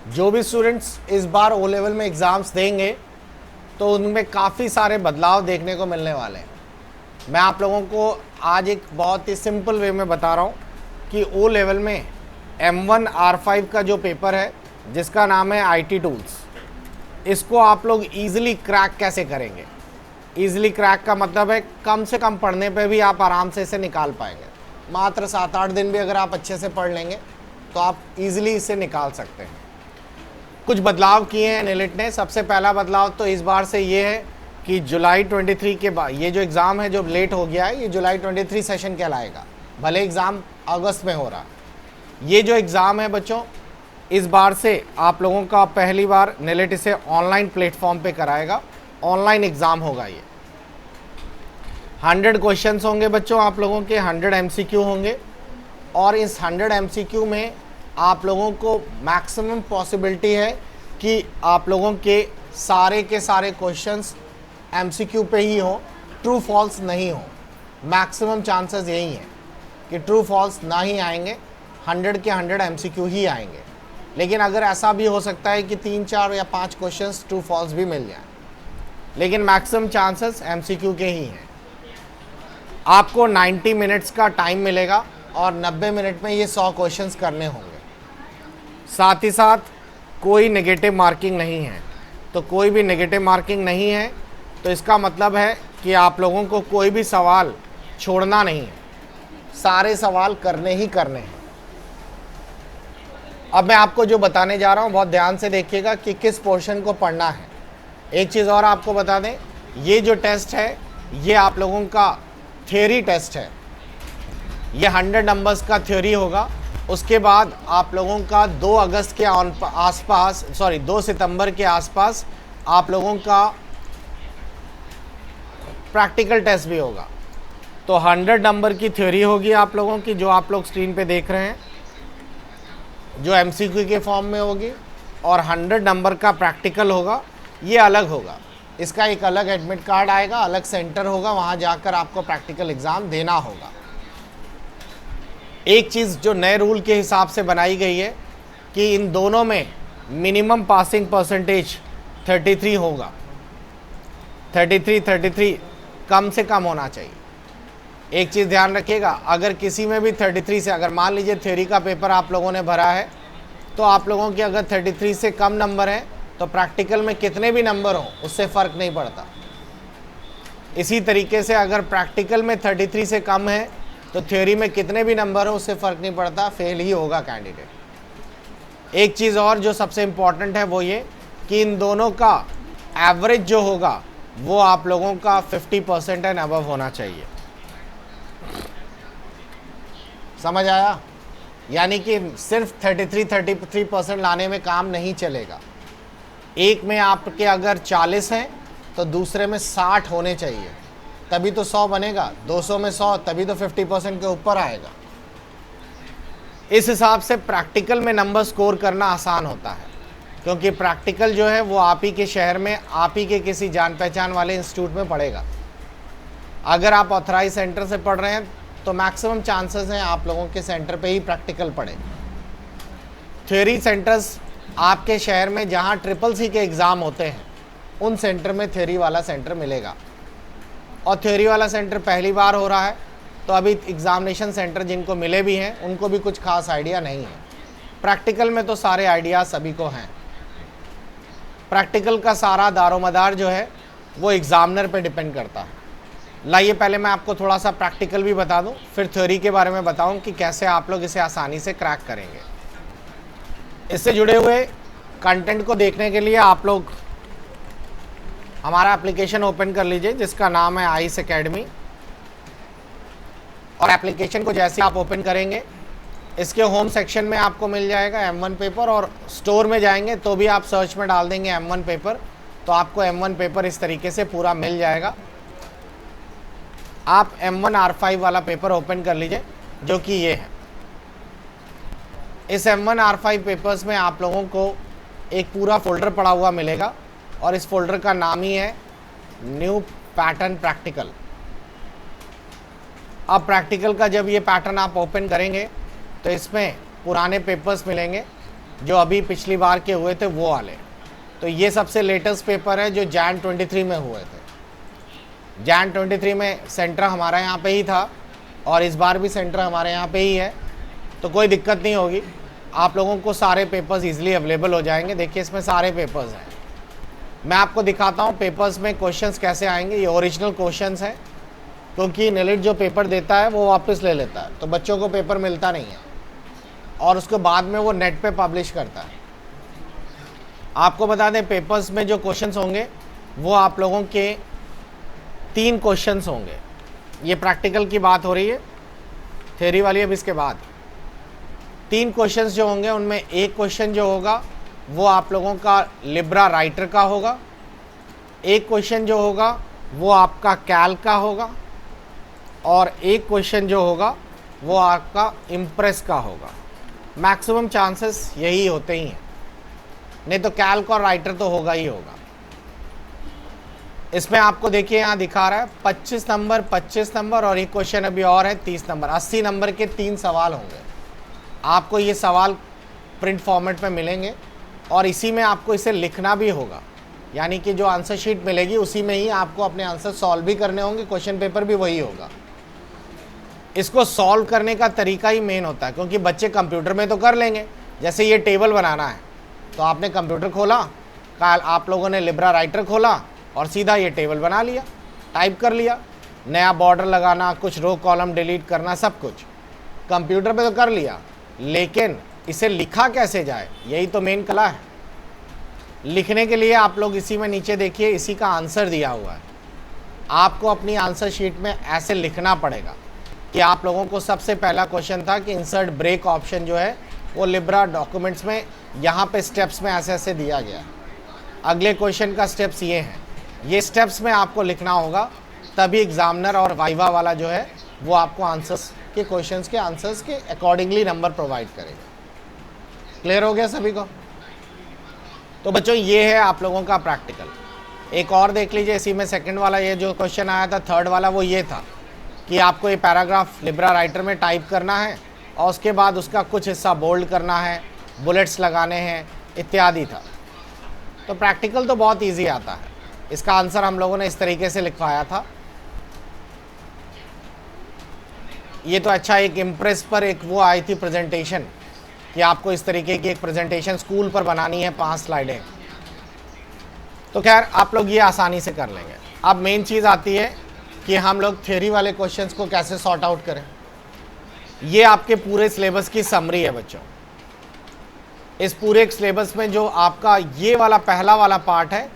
जो भी स्टूडेंट्स इस बार ओ लेवल में एग्ज़ाम्स देंगे तो उनमें काफ़ी सारे बदलाव देखने को मिलने वाले हैं। मैं आप लोगों को आज एक बहुत ही सिंपल वे में बता रहा हूँ कि ओ लेवल में M1 R5 का जो पेपर है जिसका नाम है IT टूल्स, इसको आप लोग ईज़िली क्रैक कैसे करेंगे। ईज़िली क्रैक का मतलब है कम से कम पढ़ने पे भी आप आराम से इसे निकाल पाएंगे। मात्र 7-8 दिन भी अगर आप अच्छे से पढ़ लेंगे तो आप ईज़िली इसे निकाल सकते हैं। कुछ बदलाव किए हैं NILIT ने। सबसे पहला बदलाव तो इस बार से ये है कि जुलाई 23 के बाद ये जो एग्ज़ाम है जो लेट हो गया है, ये जुलाई 23 सेशन कहलाएगा, भले एग्ज़ाम अगस्त में हो रहा। ये जो एग्ज़ाम है बच्चों, इस बार से आप लोगों का पहली बार NILIT इसे ऑनलाइन प्लेटफॉर्म पे कराएगा। ऑनलाइन एग्ज़ाम होगा ये। 100 क्वेश्चंस होंगे बच्चों आप लोगों के, 100 MCQ होंगे और इस 100 MCQ में आप लोगों को मैक्सिमम पॉसिबिलिटी है कि आप लोगों के सारे क्वेश्चंस MCQ पे ही हो, ट्रू फॉल्स नहीं हो। मैक्सिमम चांसेस यही हैं कि ट्रू फॉल्स ना ही आएंगे, 100 के 100 MCQ ही आएंगे। लेकिन अगर ऐसा भी हो सकता है कि 3-4 या 5 क्वेश्चंस ट्रू फॉल्स भी मिल जाएं, लेकिन मैक्सिमम चांसेस MCQ के ही हैं। आपको 90 मिनट्स का टाइम मिलेगा और 90 मिनट में ये 100 क्वेश्चंस करने होंगे। साथ ही साथ कोई नेगेटिव मार्किंग नहीं है। तो कोई भी नेगेटिव मार्किंग नहीं है तो इसका मतलब है कि आप लोगों को कोई भी सवाल छोड़ना नहीं है, सारे सवाल करने ही करने हैं। अब मैं आपको जो बताने जा रहा हूँ बहुत ध्यान से देखिएगा कि किस पोर्शन को पढ़ना है। एक चीज़ और आपको बता दें, ये जो टेस्ट है ये आप लोगों का थ्योरी टेस्ट है। ये 100 नंबर्स का थ्योरी होगा। उसके बाद आप लोगों का 2 अगस्त के आसपास 2 सितंबर के आसपास आप लोगों का प्रैक्टिकल टेस्ट भी होगा। तो 100 नंबर की थ्योरी होगी आप लोगों की, जो आप लोग स्क्रीन पे देख रहे हैं, जो MCQ के फॉर्म में होगी, और 100 नंबर का प्रैक्टिकल होगा। ये अलग होगा, इसका एक अलग एडमिट कार्ड आएगा, अलग सेंटर होगा, वहाँ जाकर आपको प्रैक्टिकल एग्ज़ाम देना होगा। एक चीज़ जो नए रूल के हिसाब से बनाई गई है कि इन दोनों में मिनिमम पासिंग परसेंटेज 33 होगा। 33 कम से कम होना चाहिए। एक चीज़ ध्यान रखिएगा, अगर किसी में भी 33 से, अगर मान लीजिए थ्योरी का पेपर आप लोगों ने भरा है तो आप लोगों के अगर 33 से कम नंबर हैं तो प्रैक्टिकल में कितने भी नंबर हों उससे फ़र्क नहीं पड़ता। इसी तरीके से अगर प्रैक्टिकल में 33 से कम है तो थ्योरी में कितने भी नंबर हो उससे फ़र्क नहीं पड़ता, फेल ही होगा कैंडिडेट। एक चीज़ और जो सबसे इम्पॉर्टेंट है वो ये कि इन दोनों का एवरेज जो होगा वो आप लोगों का 50% एंड अबव होना चाहिए। समझ आया? यानी कि सिर्फ 33% लाने में काम नहीं चलेगा। एक में आपके अगर 40 हैं तो दूसरे में 60 होने चाहिए, तभी तो 100 बनेगा। 200 में 100 तभी तो 50% के ऊपर आएगा। इस हिसाब से प्रैक्टिकल में नंबर स्कोर करना आसान होता है, क्योंकि प्रैक्टिकल जो है वो आप ही के शहर में, आप ही के किसी जान पहचान वाले इंस्टीट्यूट में पड़ेगा। अगर आप ऑथराइज सेंटर से पढ़ रहे हैं तो मैक्सिमम चांसेस हैं आप लोगों के सेंटर पे ही प्रैक्टिकल पढ़े। थ्योरी सेंटर्स आपके शहर में जहां CCC के एग्ज़ाम होते हैं उन सेंटर में थ्योरी वाला सेंटर मिलेगा। और थ्योरी वाला सेंटर पहली बार हो रहा है तो अभी एग्ज़ामिनेशन सेंटर जिनको मिले भी हैं उनको भी कुछ खास आइडिया नहीं है। प्रैक्टिकल में तो सारे आइडिया सभी को हैं। प्रैक्टिकल का सारा दारोमदार जो है वो एग्ज़ामिनर पे डिपेंड करता है। लाइए पहले मैं आपको थोड़ा सा प्रैक्टिकल भी बता दूं, फिर थ्योरी के बारे में बताऊं कि कैसे आप लोग इसे आसानी से क्रैक करेंगे। इससे जुड़े हुए कंटेंट को देखने के लिए आप लोग हमारा एप्लीकेशन ओपन कर लीजिए जिसका नाम है आइस एकेडमी। और एप्लीकेशन को जैसे आप ओपन करेंगे इसके होम सेक्शन में आपको मिल जाएगा M1 पेपर, और स्टोर में जाएंगे तो भी आप सर्च में डाल देंगे M1 पेपर तो आपको M1 पेपर इस तरीके से पूरा मिल जाएगा। आप M1 R5 वाला पेपर ओपन कर लीजिए जो कि ये है। इस M1 R5 पेपर्स में आप लोगों को एक पूरा फोल्डर पड़ा हुआ मिलेगा और इस फोल्डर का नाम ही है न्यू पैटर्न प्रैक्टिकल। अब प्रैक्टिकल का जब ये पैटर्न आप ओपन करेंगे तो इसमें पुराने पेपर्स मिलेंगे जो अभी पिछली बार के हुए थे वो वाले। तो ये सबसे लेटेस्ट पेपर है जो जैन 23 में हुए थे। जैन 23 में सेंटर हमारा यहाँ पे ही था और इस बार भी सेंटर हमारे यहाँ पे ही है, तो कोई दिक्कत नहीं होगी। आप लोगों को सारे पेपर्स इजीली अवेलेबल हो जाएंगे। देखिए इसमें सारे पेपर्स हैं। मैं आपको दिखाता हूँ पेपर्स में क्वेश्चंस कैसे आएंगे। ये ओरिजिनल क्वेश्चंस हैं, क्योंकि नेलिट जो पेपर देता है वो वापस ले लेता है, तो बच्चों को पेपर मिलता नहीं है और उसके बाद में वो नेट पे पब्लिश करता है। आपको बता दें पेपर्स में जो क्वेश्चंस होंगे वो आप लोगों के 3 क्वेश्चंस होंगे। ये प्रैक्टिकल की बात हो रही है, थ्योरी वाली अब इसके बाद 3 क्वेश्चंस जो होंगे उनमें एक क्वेश्चन जो होगा वो आप लोगों का लिब्रा राइटर का होगा, एक क्वेश्चन जो होगा वो आपका कैल का होगा और एक क्वेश्चन जो होगा वो आपका इम्प्रेस का होगा। मैक्सिमम चांसेस यही होते ही हैं, नहीं तो कैल्क और राइटर तो होगा ही होगा। इसमें आपको देखिए यहाँ दिखा रहा है 25 नंबर और एक क्वेश्चन अभी और है 30 नंबर। 80 नंबर के 3 सवाल होंगे। आपको ये सवाल प्रिंट फॉर्मेट में मिलेंगे और इसी में आपको इसे लिखना भी होगा, यानी कि जो आंसर शीट मिलेगी उसी में ही आपको अपने आंसर सॉल्व भी करने होंगे। क्वेश्चन पेपर भी वही होगा। इसको सॉल्व करने का तरीका ही मेन होता है, क्योंकि बच्चे कंप्यूटर में तो कर लेंगे। जैसे ये टेबल बनाना है तो आपने कंप्यूटर खोला, कल आप लोगों ने लिब्रा राइटर खोला और सीधा ये टेबल बना लिया, टाइप कर लिया। नया बॉर्डर लगाना, कुछ रो कॉलम डिलीट करना, सब कुछ कंप्यूटर पे तो कर लिया, लेकिन इसे लिखा कैसे जाए यही तो मेन कला है। लिखने के लिए आप लोग इसी में नीचे देखिए, इसी का आंसर दिया हुआ है। आपको अपनी आंसर शीट में ऐसे लिखना पड़ेगा कि आप लोगों को सबसे पहला क्वेश्चन था कि इंसर्ट ब्रेक ऑप्शन जो है वो लिब्रा डॉक्यूमेंट्स में यहाँ पे स्टेप्स में ऐसे ऐसे दिया गया। अगले क्वेश्चन का स्टेप्स ये हैं, ये स्टेप्स में आपको लिखना होगा, तभी एग्जामिनर और वाइवा वाला जो है वो आपको आंसर्स के क्वेश्चंस के आंसर्स के अकॉर्डिंगली नंबर प्रोवाइड करेगा। क्लियर हो गया सभी को? तो बच्चों ये है आप लोगों का प्रैक्टिकल। एक और देख लीजिए, इसी में सेकंड वाला ये जो क्वेश्चन आया था, थर्ड वाला, वो ये था कि आपको ये पैराग्राफ लिब्रा राइटर में टाइप करना है और उसके बाद उसका कुछ हिस्सा बोल्ड करना है, बुलेट्स लगाने हैं इत्यादि था। तो प्रैक्टिकल तो बहुत इजी आता है। इसका आंसर हम लोगों ने इस तरीके से लिखवाया था। ये तो अच्छा, एक इम्प्रेस पर एक वो आई थी प्रेजेंटेशन कि आपको इस तरीके की एक प्रेजेंटेशन स्कूल पर बनानी है, 5 स्लाइडें। तो खैर आप लोग ये आसानी से कर लेंगे। अब मेन चीज़ आती है कि हम लोग थ्योरी वाले क्वेश्चंस को कैसे सॉर्ट आउट करें। ये आपके पूरे सिलेबस की समरी है बच्चों। इस पूरे सिलेबस में जो आपका ये वाला पहला वाला पार्ट है,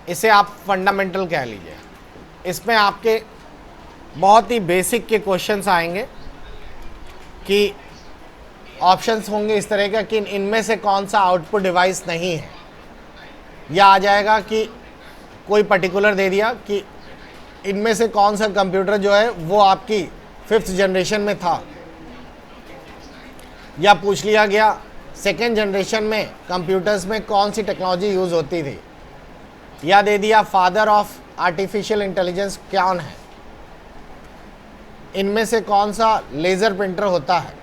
इसे आप फंडामेंटल कह लीजिए। इसमें आपके बहुत ही बेसिक के क्वेश्चंस आएंगे कि ऑप्शंस होंगे इस तरह का कि इनमें से कौन सा आउटपुट डिवाइस नहीं है, या आ जाएगा कि कोई पर्टिकुलर दे दिया कि इनमें से कौन सा कंप्यूटर जो है वो आपकी 5th जनरेशन में था, या पूछ लिया गया 2nd जनरेशन में कंप्यूटर्स में कौन सी टेक्नोलॉजी यूज़ होती थी, या दे दिया फादर ऑफ आर्टिफिशियल इंटेलिजेंस कौन है, इनमें से कौन सा लेज़र प्रिंटर होता है।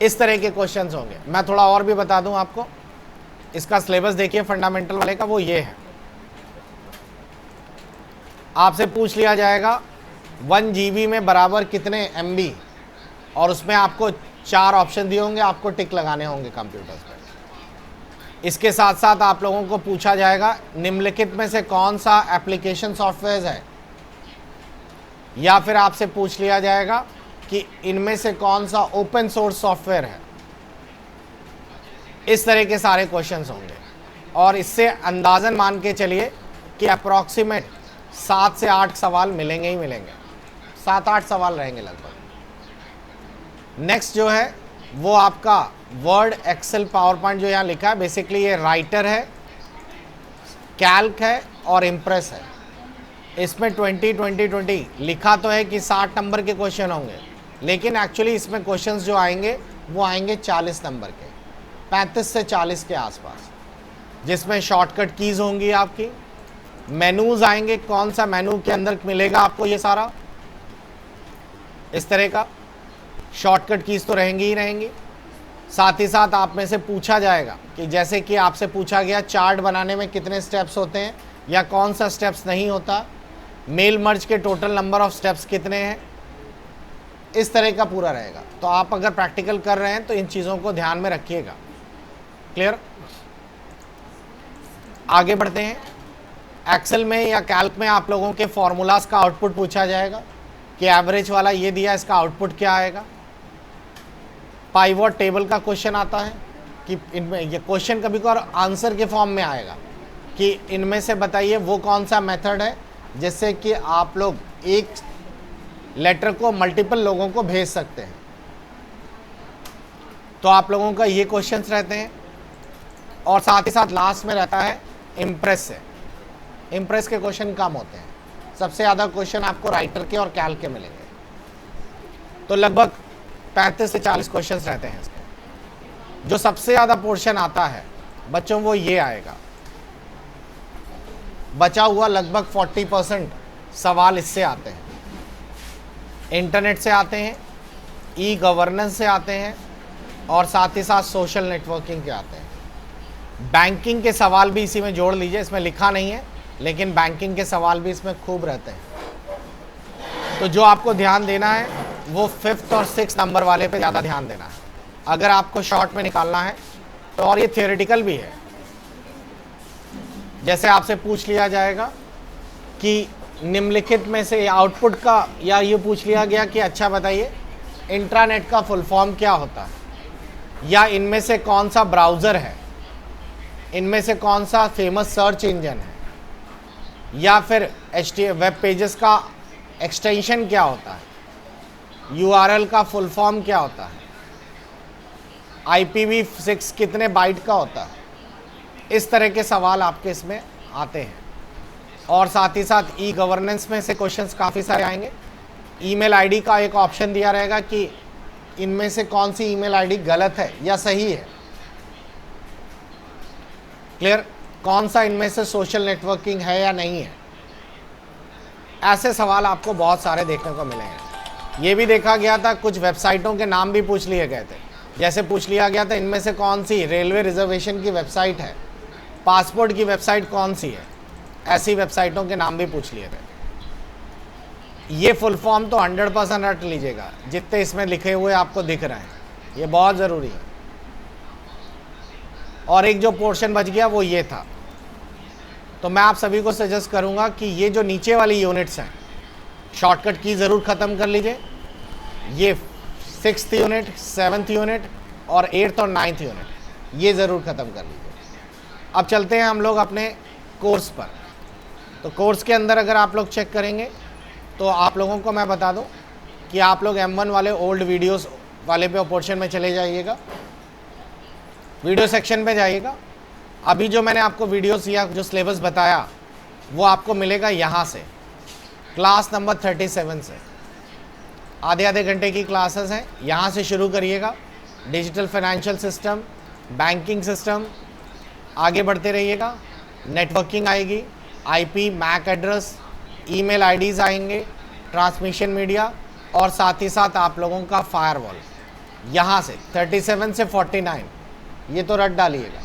इस तरह के क्वेश्चंस होंगे। मैं थोड़ा और भी बता दूं आपको, इसका सिलेबस देखिए फंडामेंटल वाले का, वो ये है। आपसे पूछ लिया जाएगा 1 GB में बराबर कितने MB, और उसमें आपको 4 ऑप्शन दिए होंगे, आपको टिक लगाने होंगे कंप्यूटर्स पर। इसके साथ साथ आप लोगों को पूछा जाएगा निम्नलिखित में से कौन सा एप्लीकेशन सॉफ्टवेयर है, या फिर आपसे पूछ लिया जाएगा कि इनमें से कौन सा ओपन सोर्स सॉफ्टवेयर है। इस तरह के सारे क्वेश्चंस होंगे और इससे अंदाजन मान के चलिए कि अप्रॉक्सीमेट 7 से 8 सवाल मिलेंगे ही मिलेंगे। 7-8 सवाल रहेंगे लगभग। नेक्स्ट जो है वो आपका वर्ड, एक्सेल, पावर पॉइंट जो यहाँ लिखा है, बेसिकली ये राइटर है, कैल्क है और इम्प्रेस है। इसमें 20 लिखा तो है कि 60 नंबर के क्वेश्चन होंगे, लेकिन एक्चुअली इसमें क्वेश्चंस जो आएंगे वो आएंगे 40 नंबर के, 35 से 40 के आसपास, जिसमें शॉर्टकट कीज़ होंगी आपकी, मेनूज आएंगे, कौन सा मेनू के अंदर मिलेगा आपको ये सारा, इस तरह का शॉर्टकट कीज़ तो रहेंगी ही रहेंगी। साथ ही साथ आप में से पूछा जाएगा कि जैसे कि आपसे पूछा गया चार्ट बनाने में कितने स्टेप्स होते हैं या कौन सा स्टेप्स नहीं होता, मेल मर्ज के टोटल नंबर ऑफ स्टेप्स कितने हैं, इस तरह का पूरा रहेगा। तो आप अगर प्रैक्टिकल कर रहे हैं तो इन चीज़ों को ध्यान में रखिएगा। क्लियर? आगे बढ़ते हैं। एक्सेल में या कैल्क में आप लोगों के फॉर्मूलाज का आउटपुट पूछा जाएगा कि एवरेज वाला ये दिया, इसका आउटपुट क्या आएगा। पाइवट टेबल का क्वेश्चन आता है कि इनमें ये क्वेश्चन कभी कभार आंसर के फॉर्म में आएगा कि इनमें से बताइए वो कौन सा मेथड है जिससे कि आप लोग एक लेटर को मल्टीपल लोगों को भेज सकते हैं। तो आप लोगों का ये क्वेश्चंस रहते हैं। और साथ ही साथ लास्ट में रहता है इम्प्रेस से। इम्प्रेस के क्वेश्चन कम होते हैं, सबसे ज़्यादा क्वेश्चन आपको राइटर के और कैल्क के मिलेंगे। तो लगभग 35 से 40 क्वेश्चंस रहते हैं इसके। जो सबसे ज़्यादा पोर्शन आता है बच्चों वो ये आएगा। बचा हुआ लगभग 40% सवाल इससे आते हैं, इंटरनेट से आते हैं, ई गवर्नेंस से आते हैं और साथ ही साथ सोशल नेटवर्किंग के आते हैं। बैंकिंग के सवाल भी इसी में जोड़ लीजिए, इसमें लिखा नहीं है लेकिन बैंकिंग के सवाल भी इसमें खूब रहते हैं। तो जो आपको ध्यान देना है वो 5th और 6th नंबर वाले पे ज़्यादा ध्यान देना है अगर आपको शॉर्ट में निकालना है तो। और ये थियोरेटिकल भी है। जैसे आपसे पूछ लिया जाएगा कि निम्नलिखित में से आउटपुट का, या ये पूछ लिया गया कि अच्छा बताइए इंट्रानेट का फुल फॉर्म क्या होता है, या इनमें से कौन सा ब्राउज़र है, इनमें से कौन सा फेमस सर्च इंजन है, या फिर वेब पेजेस का एक्सटेंशन क्या होता है, URL का फुल फॉर्म क्या होता है, IPv6 कितने बाइट का होता है। इस तरह के सवाल आपके इसमें आते हैं। और साथ ही साथ ई गवर्नेंस में से क्वेश्चंस काफ़ी सारे आएंगे। ईमेल आईडी का एक ऑप्शन दिया रहेगा कि इनमें से कौन सी ईमेल आईडी गलत है या सही है। क्लियर? कौन सा इनमें से सोशल नेटवर्किंग है या नहीं है। ऐसे सवाल आपको बहुत सारे देखने को मिलेंगे। ये भी देखा गया था, कुछ वेबसाइटों के नाम भी पूछ लिए गए थे। जैसे पूछ लिया गया था इनमें से कौन सी रेलवे रिजर्वेशन की वेबसाइट है, पासपोर्ट की वेबसाइट कौन सी है, ऐसी वेबसाइटों के नाम भी पूछ लिए थे। ये फुल फॉर्म तो 100% रट लीजिएगा जितने इसमें लिखे हुए आपको दिख रहे हैं, ये बहुत ज़रूरी है। और एक जो पोर्शन बच गया वो ये था। तो मैं आप सभी को सजेस्ट करूंगा कि ये जो नीचे वाली यूनिट्स हैं शॉर्टकट की ज़रूर ख़त्म कर लीजिए। ये 6th यूनिट, 7th यूनिट और 8th और 9th यूनिट ये ज़रूर ख़त्म कर लीजिए। अब चलते हैं हम लोग अपने कोर्स पर। तो कोर्स के अंदर अगर आप लोग चेक करेंगे तो आप लोगों को मैं बता दूं कि आप लोग M1 वाले ओल्ड वीडियोस वाले पे पोर्शन में चले जाइएगा, वीडियो सेक्शन पे जाइएगा। अभी जो मैंने आपको वीडियोस या जो सिलेबस बताया वो आपको मिलेगा यहाँ से, क्लास नंबर 37 से। आधे आधे घंटे की क्लासेस हैं, यहाँ से शुरू करिएगा। Digital financial system, banking system, आगे बढ़ते रहिएगा। नेटवर्किंग आएगी, IP, MAC address, email IDs आएंगे, ट्रांसमिशन मीडिया और साथ ही साथ आप लोगों का फायरवॉल। यहाँ से 37 से 49 ये तो रट डालिएगा,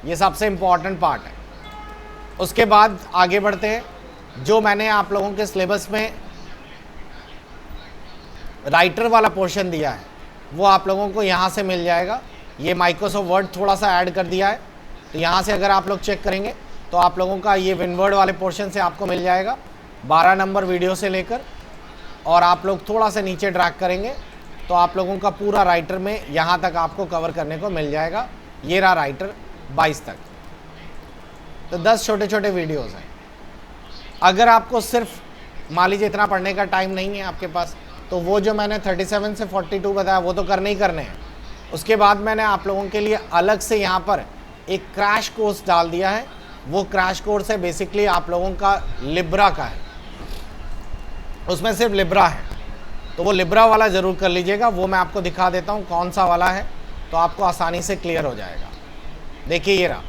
ये सबसे इम्पॉर्टेंट पार्ट है। उसके बाद आगे बढ़ते हैं। जो मैंने आप लोगों के सिलेबस में राइटर वाला पोर्शन दिया है वो आप लोगों को यहाँ से मिल जाएगा। ये माइक्रोसॉफ्ट वर्ड थोड़ा सा ऐड कर दिया है, तो यहाँ से अगर आप लोग चेक करेंगे तो आप लोगों का ये विनवर्ड वाले पोर्शन से आपको मिल जाएगा 12 नंबर वीडियो से लेकर। और आप लोग थोड़ा सा नीचे ड्रैग करेंगे तो आप लोगों का पूरा राइटर में यहाँ तक आपको कवर करने को मिल जाएगा। ये रहा राइटर 22 तक। तो 10 छोटे छोटे वीडियोज़ हैं। अगर आपको सिर्फ मान लीजिए इतना पढ़ने का टाइम नहीं है आपके पास, तो वो जो मैंने 37 से 42 बताया वो तो करने ही करने हैं। उसके बाद मैंने आप लोगों के लिए अलग से यहाँ पर एक क्रैश कोर्स डाल दिया है। वो क्रैश कोर्स है बेसिकली आप लोगों का लिब्रा का है, उसमें सिर्फ लिब्रा है। तो वो लिब्रा वाला ज़रूर कर लीजिएगा। वो मैं आपको दिखा देता हूँ कौन सा वाला है, तो आपको आसानी से क्लियर हो जाएगा। देखिए ये रहा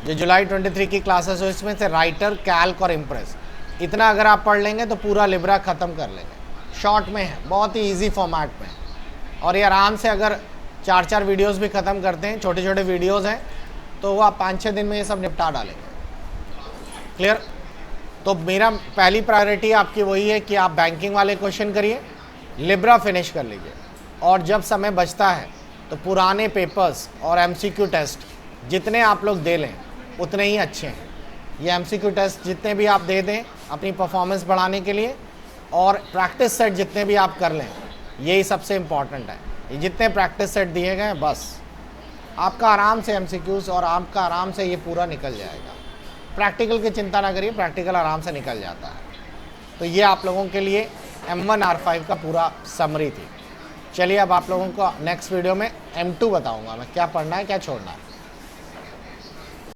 जो जुलाई 23 की क्लासेस हो, इसमें से राइटर, कैल्क और इम्प्रेस, इतना अगर आप पढ़ लेंगे तो पूरा लिब्रा ख़त्म कर लेंगे। शॉर्ट में है, बहुत ही ईजी फॉर्मेट में, और ये आराम से अगर 4 वीडियोस भी ख़त्म करते हैं, छोटे छोटे वीडियोस हैं, तो वो आप 5-6 दिन में ये सब निपटा डालेंगे। क्लियर? तो मेरा पहली प्रायोरिटी आपकी वही है कि आप बैंकिंग वाले क्वेश्चन करिए, लिब्रा फिनिश कर लीजिए, और जब समय बचता है तो पुराने पेपर्स और एमसीक्यू टेस्ट जितने आप लोग दे लें उतने ही अच्छे हैं। ये एमसीक्यू टेस्ट जितने भी आप दे दें अपनी परफॉर्मेंस बढ़ाने के लिए, और प्रैक्टिस सेट जितने भी आप कर लें, यही सबसे इम्पॉर्टेंट है। ये जितने प्रैक्टिस सेट दिए गए बस आपका आराम से एमसीक्यूज़ और आपका आराम से ये पूरा निकल जाएगा। प्रैक्टिकल की चिंता ना करिए, प्रैक्टिकल आराम से निकल जाता है। तो ये आप लोगों के लिए M1R5 का पूरा समरी थी। चलिए अब आप लोगों को नेक्स्ट वीडियो में M2 बताऊंगा मैं क्या पढ़ना है क्या छोड़ना है।